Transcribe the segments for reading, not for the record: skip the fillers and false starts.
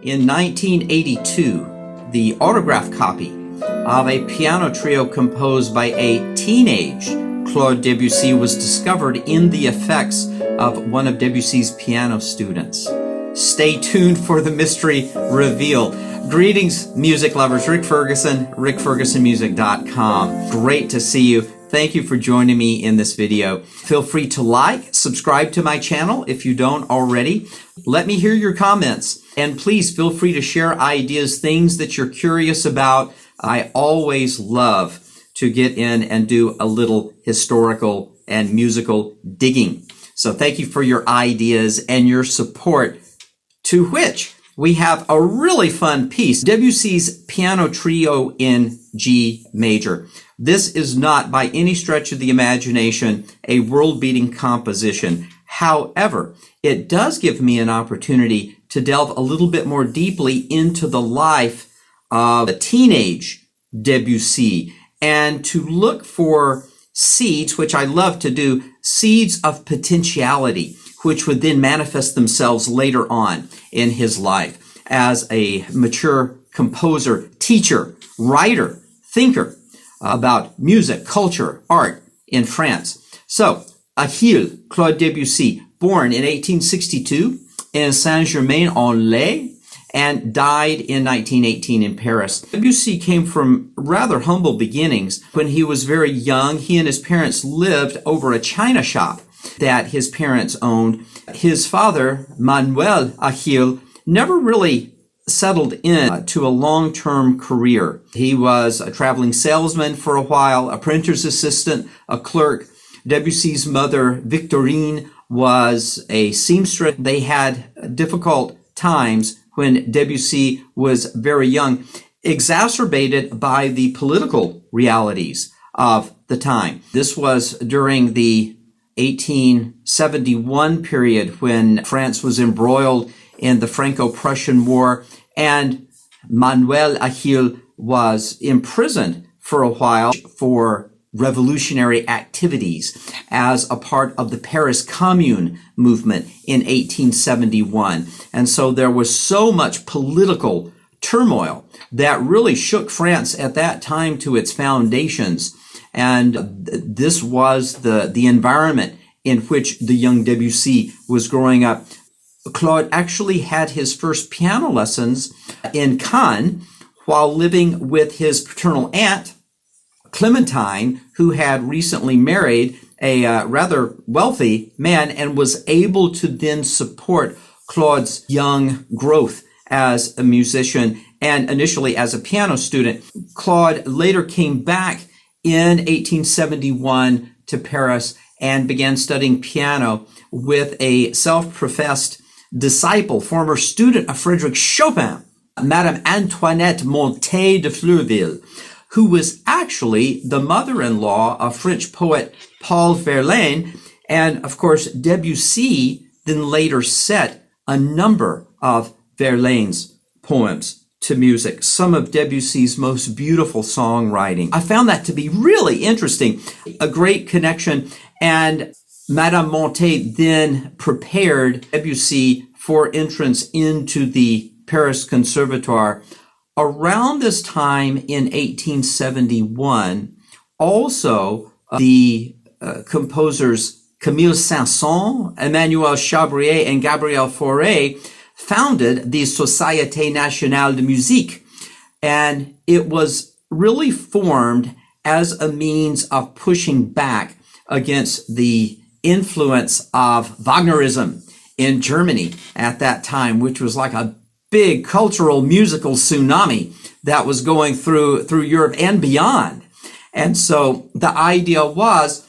In 1982, the autograph copy of a piano trio composed by a teenage Claude Debussy was discovered in the effects of one of Debussy's piano students. Stay tuned for the mystery reveal. Greetings, music lovers. Rick Ferguson, rickfergusonmusic.com. Great to see you. Thank you for joining me in this video. Feel free to like, subscribe to my channel if you don't already. Let me hear your comments. And please feel free to share ideas, things that you're curious about. I always love to get in and do a little historical and musical digging. So thank you for your ideas and your support, to which we have a really fun piece, Debussy's Piano Trio in G major. This is not by any stretch of the imagination a world-beating composition. However, it does give me an opportunity to delve a little bit more deeply into the life of a teenage Debussy and to look for seeds, which I love to do, seeds of potentiality, which would then manifest themselves later on in his life as a mature composer, teacher, writer, thinker about music, culture, art in France. So, Achille Claude Debussy, born in 1862 in Saint-Germain-en-Laye and died in 1918 in Paris. Debussy came from rather humble beginnings. When he was very young, he and his parents lived over a china shop that his parents owned. His father, Manuel Achille, never really settled in to a long-term career. He was a traveling salesman for a while, a printer's assistant, a clerk. Debussy's mother, Victorine, was a seamstress. They had difficult times when Debussy was very young, exacerbated by the political realities of the time. This was during the 1871 period when France was embroiled in the Franco-Prussian War, and Manuel Achille was imprisoned for a while for revolutionary activities as a part of the Paris Commune movement in 1871. And so there was so much political turmoil that really shook France at that time to its foundations. And this was the environment in which the young Debussy was growing up. Claude actually had his first piano lessons in Cannes while living with his paternal aunt, Clementine, who had recently married a rather wealthy man and was able to then support Claude's young growth as a musician and initially as a piano student. Claude later came back in 1871 to Paris and began studying piano with a self-professed disciple, former student of Frédéric Chopin, Madame Antoinette Montet de Fleurville, who was actually the mother-in-law of French poet Paul Verlaine. And of course, Debussy then later set a number of Verlaine's poems to music, some of Debussy's most beautiful songwriting. I found that to be really interesting, a great connection. And Madame Montet then prepared Debussy for entrance into the Paris Conservatoire. Around this time in 1871, also the composers Camille Saint-Saëns, Emmanuel Chabrier, and Gabriel Fauré founded the Société Nationale de Musique. And it was really formed as a means of pushing back against the influence of Wagnerism in Germany at that time, which was like a big cultural musical tsunami that was going through Europe and beyond. And so the idea was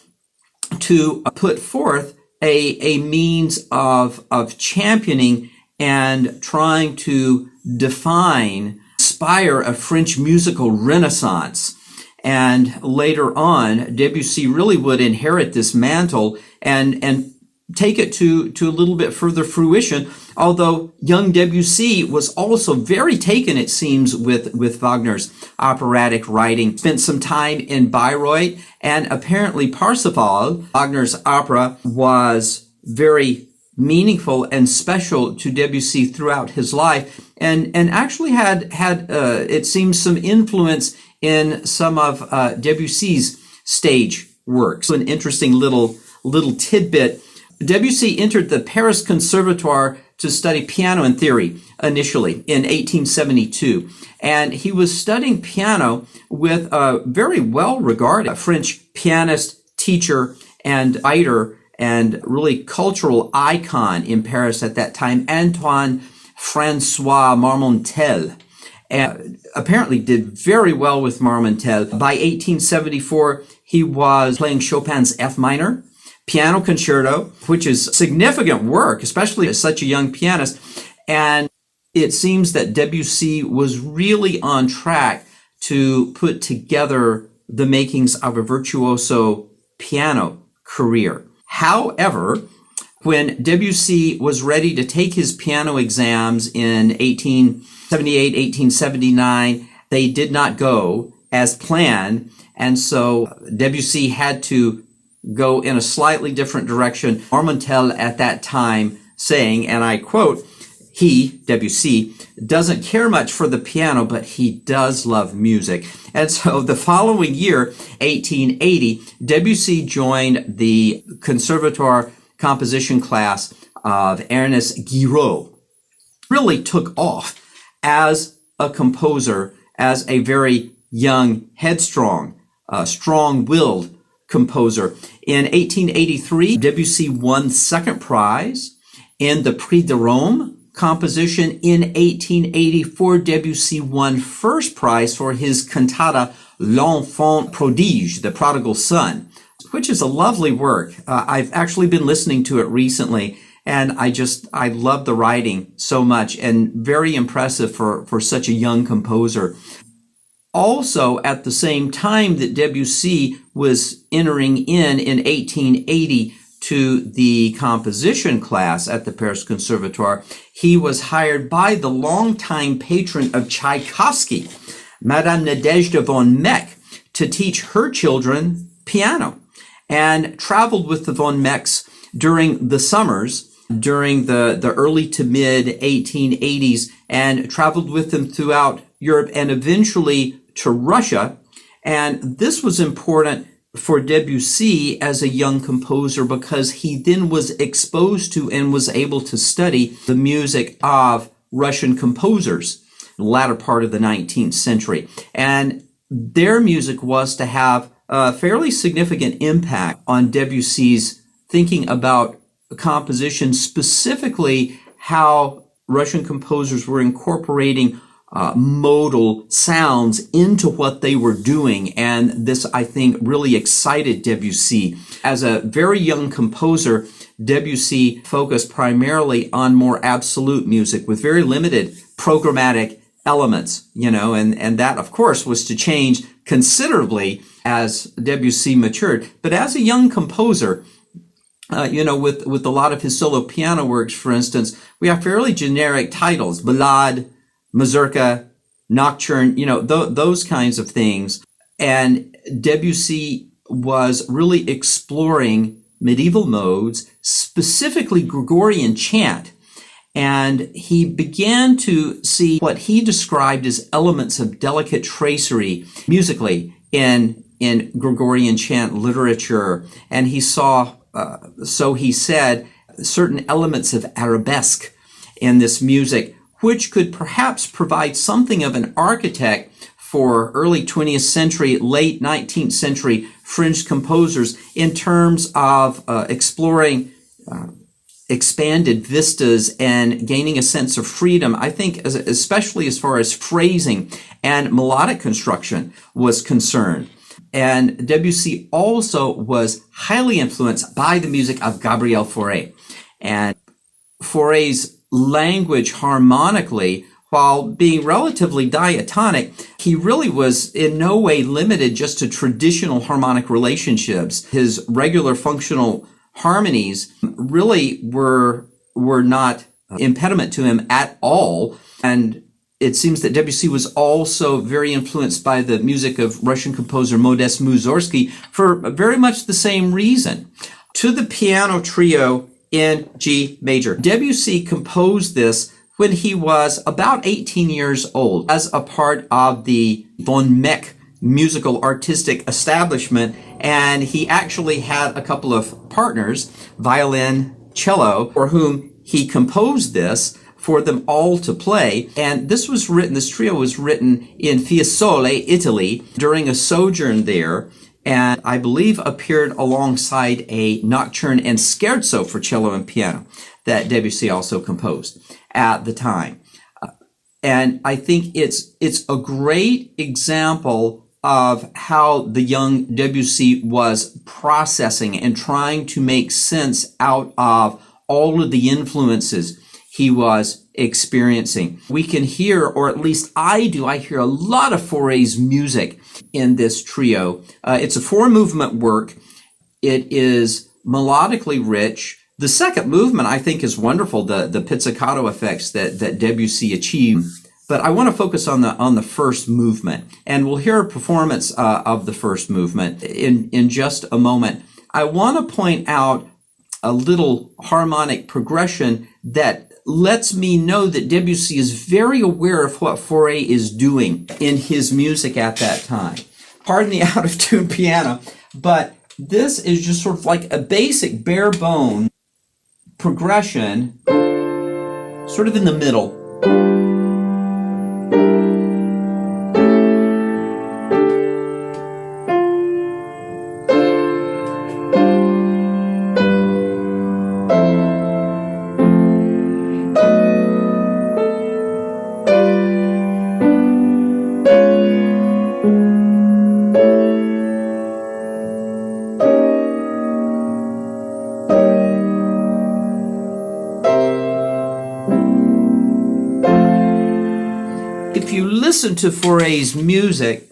to put forth a means of championing and trying to inspire a French musical renaissance. And later on, Debussy really would inherit this mantle and take it to a little bit further fruition, although young Debussy was also very taken, it seems, with Wagner's operatic writing. Spent some time in Bayreuth, and apparently Parsifal, Wagner's opera, was very meaningful and special to Debussy throughout his life, and actually had it seems some influence in some of Debussy's stage works. An interesting little tidbit. Debussy entered the Paris Conservatoire to study piano and theory initially in 1872. And he was studying piano with a very well-regarded French pianist, teacher, and writer, and really cultural icon in Paris at that time, Antoine Francois Marmontel. And apparently did very well with Marmontel. By 1874, he was playing Chopin's F minor piano concerto, which is significant work, especially as such a young pianist. And it seems that Debussy was really on track to put together the makings of a virtuoso piano career. However, when Debussy was ready to take his piano exams in 1878, 1879, they did not go as planned. And so Debussy had to go in a slightly different direction. Marmontel at that time saying, and I quote, he, Debussy, doesn't care much for the piano, but he does love music. And so the following year, 1880, Debussy joined the Conservatoire composition class of Ernest Guiraud. Really took off as a composer, as a very young, headstrong, strong-willed composer. In 1883, Debussy won second prize in the Prix de Rome composition. In 1884, Debussy won first prize for his cantata L'Enfant Prodige, the prodigal son, which is a lovely work. I've actually been listening to it recently, and I love the writing so much, and very impressive for such a young composer. Also, at the same time that Debussy was entering in 1880 to the composition class at the Paris Conservatoire, he was hired by the longtime patron of Tchaikovsky, Madame Nadezhda von Meck, to teach her children piano, and traveled with the von Mecks during the summers, during the early to mid 1880s, and traveled with them throughout Europe and eventually to Russia. And this was important for Debussy as a young composer because he then was exposed to and was able to study the music of Russian composers in the latter part of the 19th century. And their music was to have a fairly significant impact on Debussy's thinking about composition, specifically how Russian composers were incorporating modal sounds into what they were doing. And this, I think, really excited Debussy. As a very young composer, Debussy focused primarily on more absolute music with very limited programmatic elements, and that, of course, was to change considerably as Debussy matured. But as a young composer, with a lot of his solo piano works, for instance, we have fairly generic titles: Ballade, Mazurka, Nocturne, those kinds of things. And Debussy was really exploring medieval modes, specifically Gregorian chant. And he began to see what he described as elements of delicate tracery musically in Gregorian chant literature. And he saw, so he said, certain elements of arabesque in this music, which could perhaps provide something of an architect for early 20th century, late 19th century French composers in terms of exploring expanded vistas and gaining a sense of freedom, I think, especially as far as phrasing and melodic construction was concerned. And Debussy also was highly influenced by the music of Gabriel Fauré. And Fauré's language harmonically, while being relatively diatonic, he really was in no way limited just to traditional harmonic relationships. His regular functional harmonies really were not impediment to him at all. And it seems that Debussy was also very influenced by the music of Russian composer Modest Mussorgsky for very much the same reason. To the piano trio in G major. Debussy composed this when he was about 18 years old as a part of the Von Meck musical artistic establishment, and he actually had a couple of partners, violin, cello, for whom he composed this for them all to play. And this trio was written in Fiesole, Italy, during a sojourn there, and I believe appeared alongside a nocturne and scherzo for cello and piano that Debussy also composed at the time. And I think it's a great example of how the young Debussy was processing and trying to make sense out of all of the influences he was experiencing. We can hear, or at least I hear a lot of Fauré's music in this trio. It's a 4-movement work. It is melodically rich. The second movement, I think, is wonderful, the pizzicato effects that Debussy achieved. But I want to focus on the first movement, and we'll hear a performance of the first movement in just a moment. I want to point out a little harmonic progression that lets me know that Debussy is very aware of what Fauré is doing in his music at that time. Pardon the out-of-tune piano, but this is just sort of like a basic bare bone progression, sort of in the middle. If you listen to Fauré's music,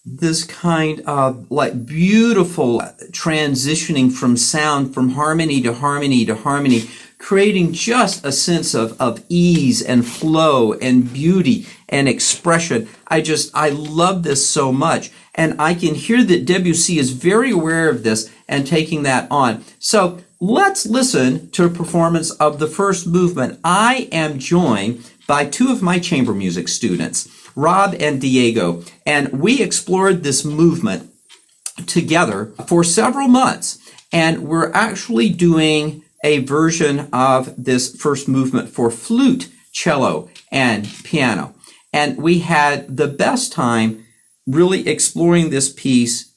this kind of like beautiful transitioning from sound, from harmony to harmony to harmony, creating just a sense of ease and flow and beauty and expression. I love this so much. And I can hear that Debussy is very aware of this and taking that on. So let's listen to a performance of the first movement. I am joined by 2 of my chamber music students, Rob and Diego, and we explored this movement together for several months, and we're actually doing a version of this first movement for flute, cello, and piano. And we had the best time really exploring this piece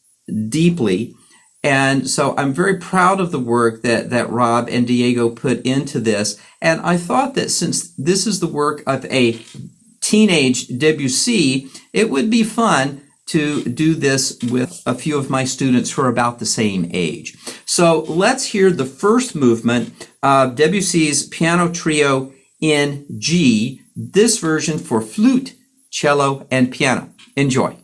deeply. And so I'm very proud of the work that Rob and Diego put into this. And I thought that since this is the work of a teenage Debussy, it would be fun to do this with a few of my students who are about the same age. So let's hear the first movement of Debussy's piano trio in G, this version for flute, cello, and piano. Enjoy.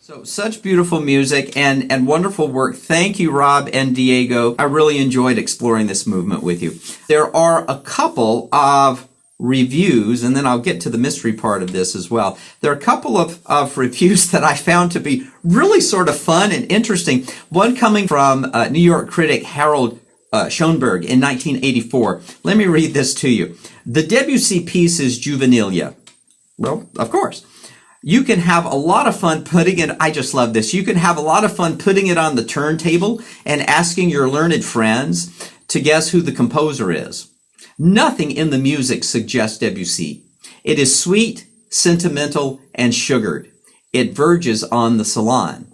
So such beautiful music and wonderful work. Thank you, Rob and Diego. I really enjoyed exploring this movement with you. There are a couple of reviews, and then I'll get to the mystery part of this as well. There are a couple of reviews that I found to be really sort of fun and interesting. One coming from New York critic Harold Schoenberg in 1984. Let me read this to you. The Debussy piece is juvenilia. Well, of course. You can have a lot of fun putting it, I just love this. You can have a lot of fun putting it on the turntable and asking your learned friends to guess who the composer is. Nothing in the music suggests Debussy. It is sweet, sentimental, and sugared. It verges on the salon.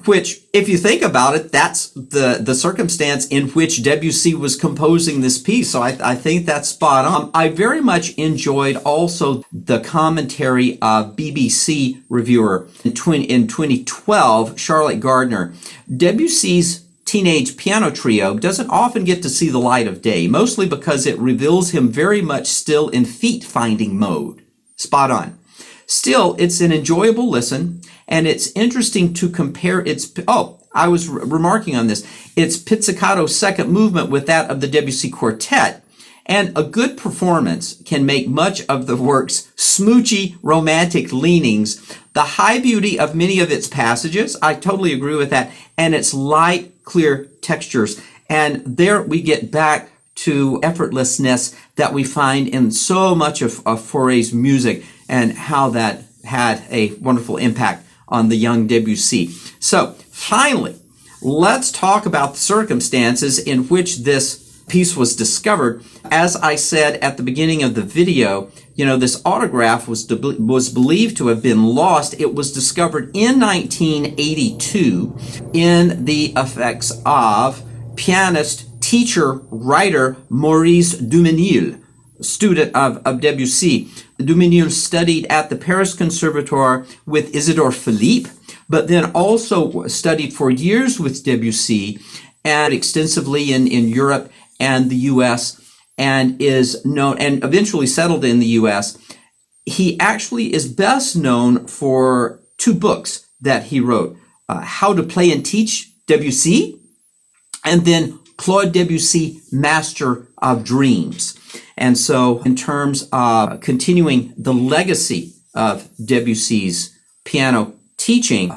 Which, if you think about it, that's the circumstance in which Debussy was composing this piece. So I think that's spot on. I very much enjoyed also the commentary of BBC reviewer in 2012, Charlotte Gardner. Debussy's Teenage Piano Trio doesn't often get to see the light of day, mostly because it reveals him very much still in feet-finding mode. Spot on. Still, it's an enjoyable listen, and it's interesting to compare its, I was remarking on this, its pizzicato second movement with that of the Debussy Quartet, and a good performance can make much of the work's smoochy romantic leanings, the high beauty of many of its passages, I totally agree with that, and its light, clear textures. And there we get back to effortlessness that we find in so much of Fauré's music, and how that had a wonderful impact on the young Debussy. So finally, let's talk about the circumstances in which this piece was discovered. As I said at the beginning of the video, this autograph was believed to have been lost. It was discovered in 1982 in the effects of pianist, teacher, writer Maurice Duménil, student of Debussy. Duménil studied at the Paris Conservatoire with Isidore Philippe, but then also studied for years with Debussy and extensively in Europe and the U.S., and is known and eventually settled in the U.S. He actually is best known for two books that he wrote, How to Play and Teach Debussy, and then Claude Debussy, Master of Dreams. And so in terms of continuing the legacy of Debussy's piano teaching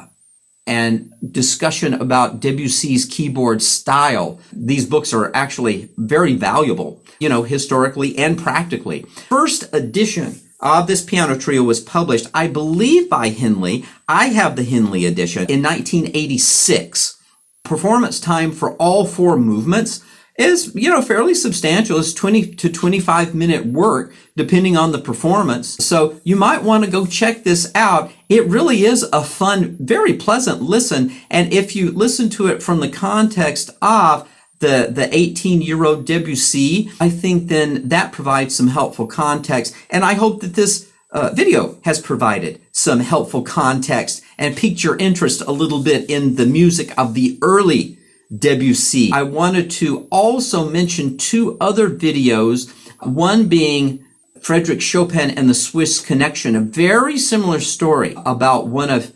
and discussion about Debussy's keyboard style, these books are actually very valuable, historically and practically. First edition of this piano trio was published, I believe, by Henley. I have the Henley edition in 1986. Performance time for all four movements is, fairly substantial. It's 20 to 25 minute work depending on the performance. So you might want to go check this out. It really is a fun, very pleasant listen. And if you listen to it from the context of the 18-year-old Debussy, I think then that provides some helpful context. And I hope that this video has provided some helpful context and piqued your interest a little bit in the music of the early Debussy. I wanted to also mention two other videos, one being Frédéric Chopin and the Swiss Connection, a very similar story about one of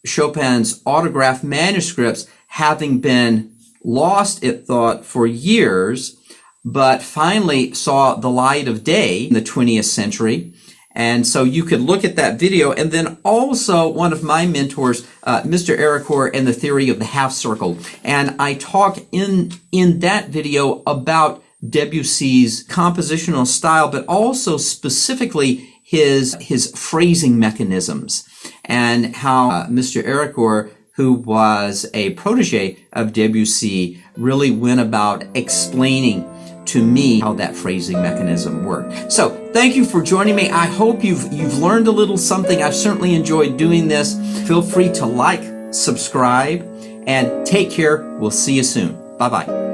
Chopin's autographed manuscripts having been lost, it thought, for years, but finally saw the light of day in the 20th century. And so you could look at that video. And then also one of my mentors, Mr. Ericourt, and the theory of the half circle. And I talk in that video about Debussy's compositional style, but also specifically his phrasing mechanisms, and how Mr. Ericourt, who was a protege of Debussy, really went about explaining to me how that phrasing mechanism worked. So thank you for joining me. I hope you've learned a little something. I've certainly enjoyed doing this. Feel free to like, subscribe, and take care. We'll see you soon. Bye-bye.